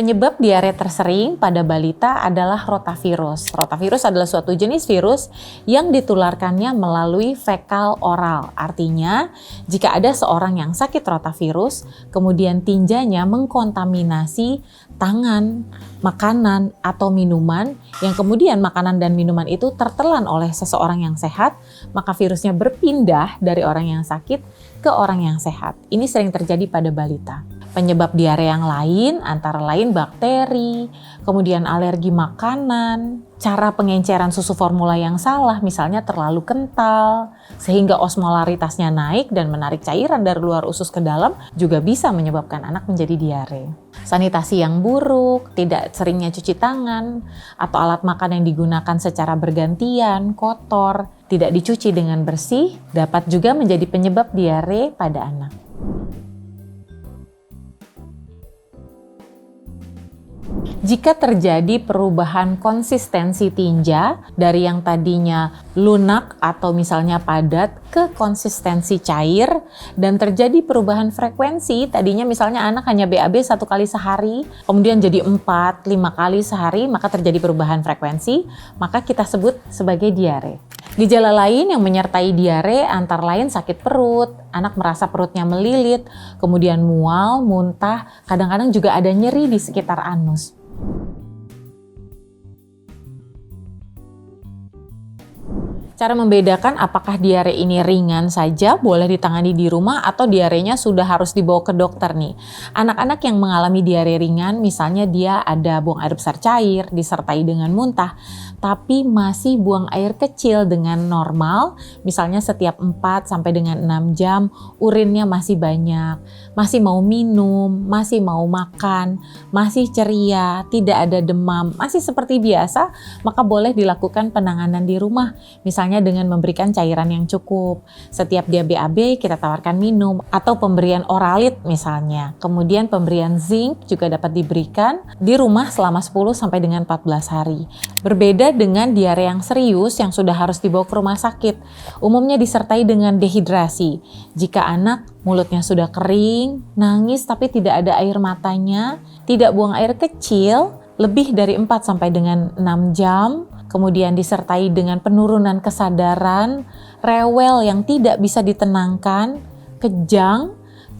Penyebab diare tersering pada balita adalah rotavirus. Rotavirus adalah suatu jenis virus yang ditularkannya melalui fekal oral. Artinya, jika ada seorang yang sakit rotavirus, kemudian tinjanya mengkontaminasi tangan, makanan, atau minuman, yang kemudian makanan dan minuman itu tertelan oleh seseorang yang sehat, maka virusnya berpindah dari orang yang sakit ke orang yang sehat. Ini sering terjadi pada balita. Penyebab diare yang lain antara lain bakteri, kemudian alergi makanan, cara pengenceran susu formula yang salah misalnya terlalu kental sehingga osmolaritasnya naik dan menarik cairan dari luar usus ke dalam juga bisa menyebabkan anak menjadi diare. Sanitasi yang buruk, tidak seringnya cuci tangan, atau alat makan yang digunakan secara bergantian, kotor, tidak dicuci dengan bersih dapat juga menjadi penyebab diare pada anak. Jika terjadi perubahan konsistensi tinja dari yang tadinya lunak atau misalnya padat ke konsistensi cair dan terjadi perubahan frekuensi, tadinya misalnya anak hanya BAB 1 kali sehari, kemudian jadi 4-5 kali sehari, maka terjadi perubahan frekuensi, maka kita sebut sebagai diare. Gejala lain yang menyertai diare antara lain sakit perut, anak merasa perutnya melilit, kemudian mual, muntah, kadang-kadang juga ada nyeri di sekitar anus. Cara membedakan apakah diare ini ringan saja boleh ditangani di rumah atau diarenya sudah harus dibawa ke dokter nih. Anak-anak yang mengalami diare ringan misalnya dia ada buang air besar cair disertai dengan muntah tapi masih buang air kecil dengan normal, misalnya setiap 4 sampai dengan 6 jam urinnya masih banyak, masih mau minum, masih mau makan, masih ceria, tidak ada demam, masih seperti biasa, maka boleh dilakukan penanganan di rumah. Misalnya dengan memberikan cairan yang cukup. Setiap dia BAB kita tawarkan minum atau pemberian oralit misalnya. Kemudian pemberian zinc juga dapat diberikan di rumah selama 10 sampai dengan 14 hari. Berbeda dengan diare yang serius yang sudah harus dibawa ke rumah sakit. Umumnya disertai dengan dehidrasi. Jika anak mulutnya sudah kering, nangis tapi tidak ada air matanya, tidak buang air kecil, lebih dari 4 sampai dengan 6 jam, kemudian disertai dengan penurunan kesadaran, rewel yang tidak bisa ditenangkan, kejang,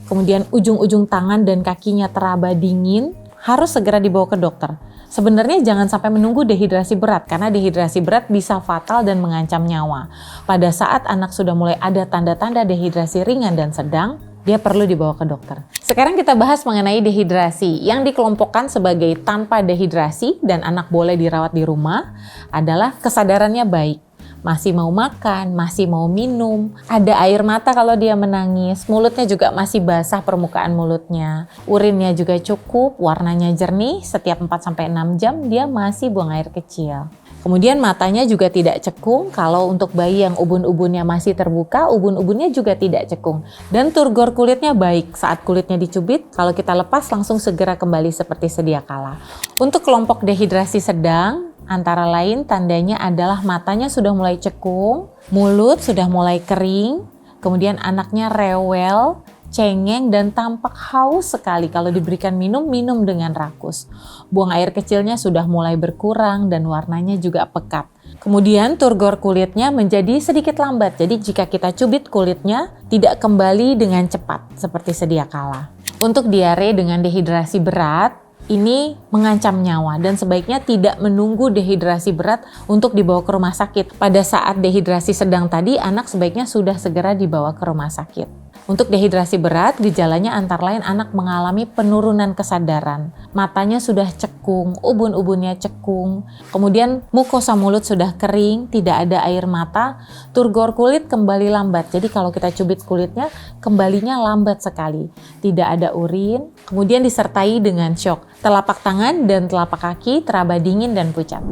kemudian ujung-ujung tangan dan kakinya teraba dingin, harus segera dibawa ke dokter. Sebenarnya jangan sampai menunggu dehidrasi berat, karena dehidrasi berat bisa fatal dan mengancam nyawa. Pada saat anak sudah mulai ada tanda-tanda dehidrasi ringan dan sedang, dia perlu dibawa ke dokter. Sekarang kita bahas mengenai dehidrasi. Yang dikelompokkan sebagai tanpa dehidrasi dan anak boleh dirawat di rumah adalah kesadarannya baik. Masih mau makan, masih mau minum, ada air mata kalau dia menangis, mulutnya juga masih basah permukaan mulutnya, urinnya juga cukup, warnanya jernih, setiap 4-6 jam dia masih buang air kecil. Kemudian matanya juga tidak cekung, kalau untuk bayi yang ubun-ubunnya masih terbuka, ubun-ubunnya juga tidak cekung. Dan turgor kulitnya baik, saat kulitnya dicubit, kalau kita lepas langsung segera kembali seperti sedia kala. Untuk kelompok dehidrasi sedang, antara lain tandanya adalah matanya sudah mulai cekung, mulut sudah mulai kering, kemudian anaknya rewel, cengeng dan tampak haus sekali kalau diberikan minum dengan rakus. Buang air kecilnya sudah mulai berkurang dan warnanya juga pekat. Kemudian turgor kulitnya menjadi sedikit lambat, jadi jika kita cubit kulitnya tidak kembali dengan cepat seperti sedia kala. Untuk diare dengan dehidrasi berat, ini mengancam nyawa dan sebaiknya tidak menunggu dehidrasi berat untuk dibawa ke rumah sakit. Pada saat dehidrasi sedang tadi, anak sebaiknya sudah segera dibawa ke rumah sakit. Untuk dehidrasi berat, gejalanya antara lain anak mengalami penurunan kesadaran. Matanya sudah cekung, ubun-ubunnya cekung, kemudian mukosa mulut sudah kering, tidak ada air mata, turgor kulit kembali lambat. Jadi kalau kita cubit kulitnya, kembalinya lambat sekali. Tidak ada urin, kemudian disertai dengan syok. Telapak tangan dan telapak kaki teraba dingin dan pucat.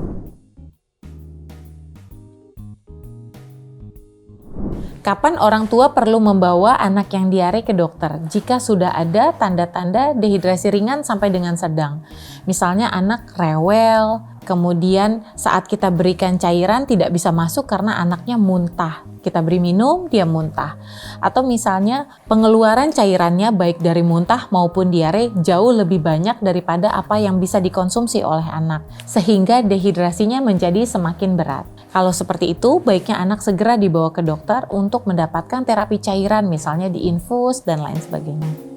Kapan orang tua perlu membawa anak yang diare ke dokter? Jika sudah ada tanda-tanda dehidrasi ringan sampai dengan sedang. Misalnya anak rewel, Kemudian saat kita berikan cairan tidak bisa masuk karena anaknya muntah. Kita beri minum, dia muntah. Atau misalnya pengeluaran cairannya baik dari muntah maupun diare jauh lebih banyak daripada apa yang bisa dikonsumsi oleh anak. Sehingga dehidrasinya menjadi semakin berat. Kalau seperti itu, baiknya anak segera dibawa ke dokter untuk mendapatkan terapi cairan, misalnya diinfus dan lain sebagainya.